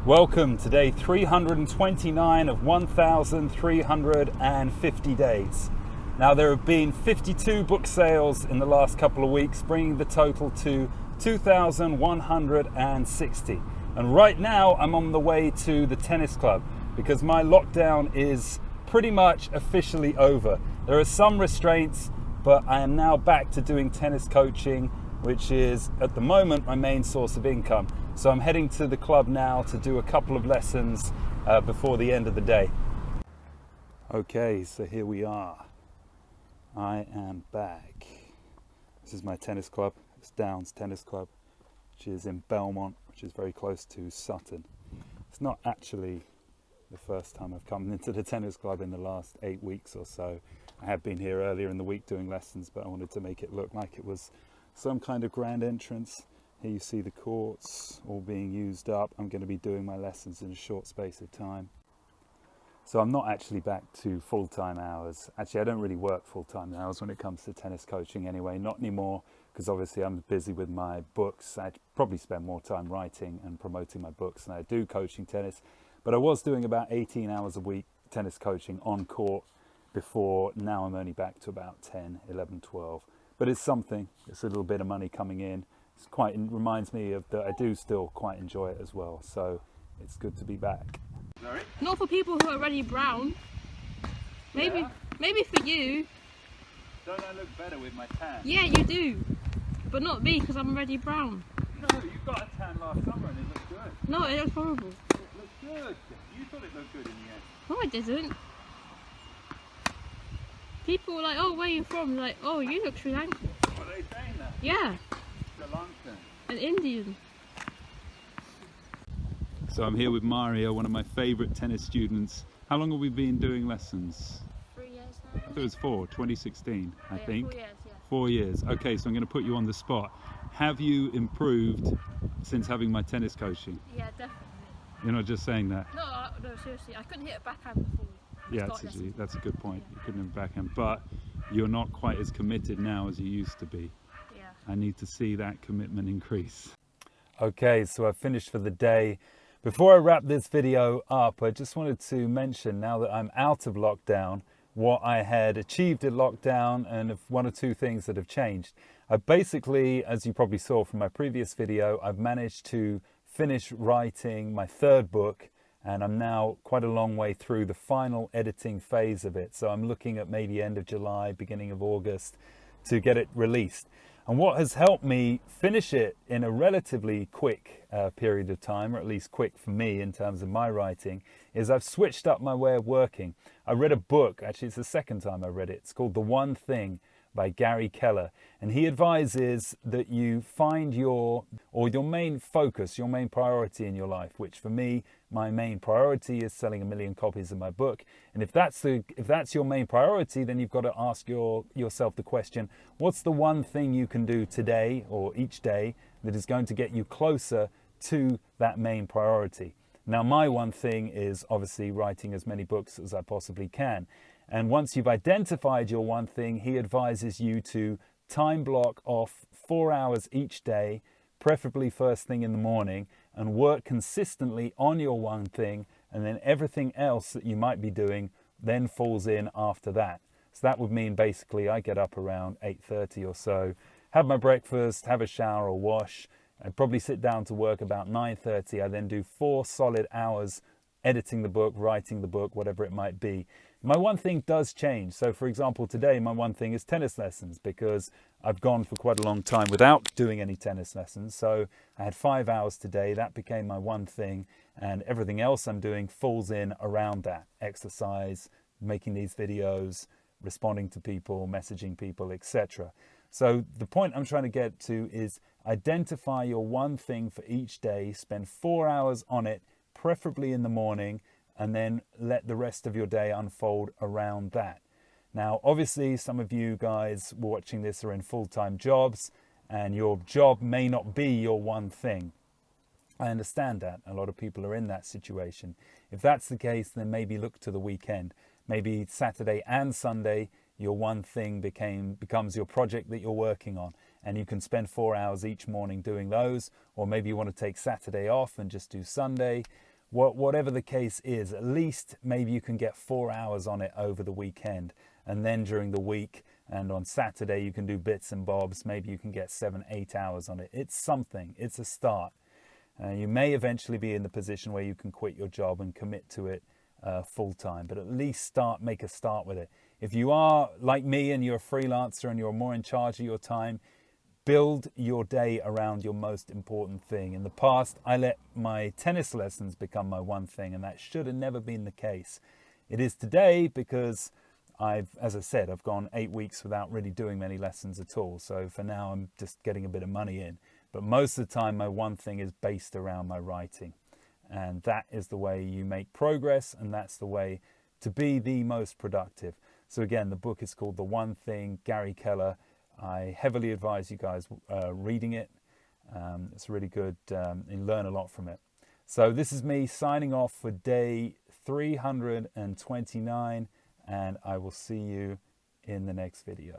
Welcome to day 329 of 1,350 days. Now there have been 52 book sales in the last couple of weeks, bringing the total to 2,160. And right now I'm on the way to the tennis club because my lockdown is pretty much officially over. There are some restraints, but I am now back to doing tennis coaching, which is at the moment my main source of income. So I'm heading to the club now to do a couple of lessons before the end of the day. Okay, so here we are. I am back. This is my tennis club. It's Downs Tennis Club, which is in Belmont, which is very close to Sutton. It's not actually the first time I've come into the tennis club in the last 8 weeks or so. I have been here earlier in the week doing lessons, but I wanted to make it look like it was some kind of grand entrance. Here you see the courts all being used up. I'm going to be doing my lessons in a short space of time. So I'm not actually back to full-time hours. Actually, I don't really work full-time hours when it comes to tennis coaching anyway, not anymore, because obviously I'm busy with my books. I probably spend more time writing and promoting my books than I do coaching tennis. But I was doing about 18 hours a week tennis coaching on court before. Now I'm only back to about 10, 11, 12. But it's something. It's a little bit of money coming in. It reminds me of that I do still quite enjoy it as well, so it's good to be back. Sorry? Not for people who are already brown. Maybe for you. Don't I look better with my tan? Yeah, you do. But not me, because I'm already brown. No, you got a tan last summer and it looked good. No, it looks horrible. It looked good. You thought it looked good in the end. No, I didn't. People were like, oh, where are you from? Like, oh, you look Sri Lankan. Were they saying that? Yeah. Sri Lankan. An Indian. So I'm here with Mario, one of my favourite tennis students. How long have we been doing lessons? 3 years now. I thought it was 2016, I think. 4 years, yeah. 4 years. Okay, so I'm going to put you on the spot. Have you improved since having my tennis coaching? Yeah, definitely. You're not just saying that? No, seriously. I couldn't hit a backhand before. Yeah, that's a good point. You couldn't have backhand, but you're not quite as committed now as you used to be. Yeah. I need to see that commitment increase. Okay, so I've finished for the day. Before I wrap this video up, I just wanted to mention, now that I'm out of lockdown, what I had achieved at lockdown and one or two things that have changed. I basically, as you probably saw from my previous video, I've managed to finish writing my third book, and I'm now quite a long way through the final editing phase of it. So I'm looking at maybe end of July, beginning of August to get it released. And what has helped me finish it in a relatively quick period of time, or at least quick for me in terms of my writing, is I've switched up my way of working. I read a book, actually it's the second time I read it. It's called The One Thing by Gary Keller. And he advises that you find your main focus, your main priority in your life, which for me, my main priority is selling 1 million copies of my book. And if that's your main priority, then you've got to ask yourself the question, what's the one thing you can do today or each day that is going to get you closer to that main priority? Now, my one thing is obviously writing as many books as I possibly can. And once you've identified your one thing, he advises you to time block off 4 hours each day, preferably first thing in the morning, and work consistently on your one thing, and then everything else that you might be doing then falls in after that. So that would mean basically I get up around 8:30 or so, have my breakfast, have a shower or wash, I'd probably sit down to work about 9:30. I then do 4 solid hours editing the book, writing the book, whatever it might be. My one thing does change. So for example, today my one thing is tennis lessons, because I've gone for quite a long time without doing any tennis lessons. So I had 5 hours today, that became my one thing, and everything else I'm doing falls in around that. Exercise, making these videos, responding to people, messaging people, etc. So the point I'm trying to get to is identify your one thing for each day, spend 4 hours on it, preferably in the morning, and then let the rest of your day unfold around that. Now, obviously, some of you guys watching this are in full-time jobs, and your job may not be your one thing. I understand that. A lot of people are in that situation. If that's the case, then maybe look to the weekend. Maybe Saturday and Sunday, your one thing becomes your project that you're working on, and you can spend 4 hours each morning doing those. Or maybe you want to take Saturday off and just do Sunday. Whatever the case is, at least maybe you can get 4 hours on it over the weekend. And then during the week and on Saturday, you can do bits and bobs. Maybe you can get 7-8 hours on it. It's something. It's a start. You may eventually be in the position where you can quit your job and commit to it full time, but at least make a start with it. If you are like me and you're a freelancer and you're more in charge of your time, build your day around your most important thing. In the past, I let my tennis lessons become my one thing, and that should have never been the case. It is today because as I said, I've gone 8 weeks without really doing many lessons at all. So for now, I'm just getting a bit of money in. But most of the time, my one thing is based around my writing. And that is the way you make progress, and that's the way to be the most productive. So again, the book is called The One Thing, Gary Keller. I heavily advise you guys reading it. It's really good. You learn a lot from it. So this is me signing off for day 329, and I will see you in the next video.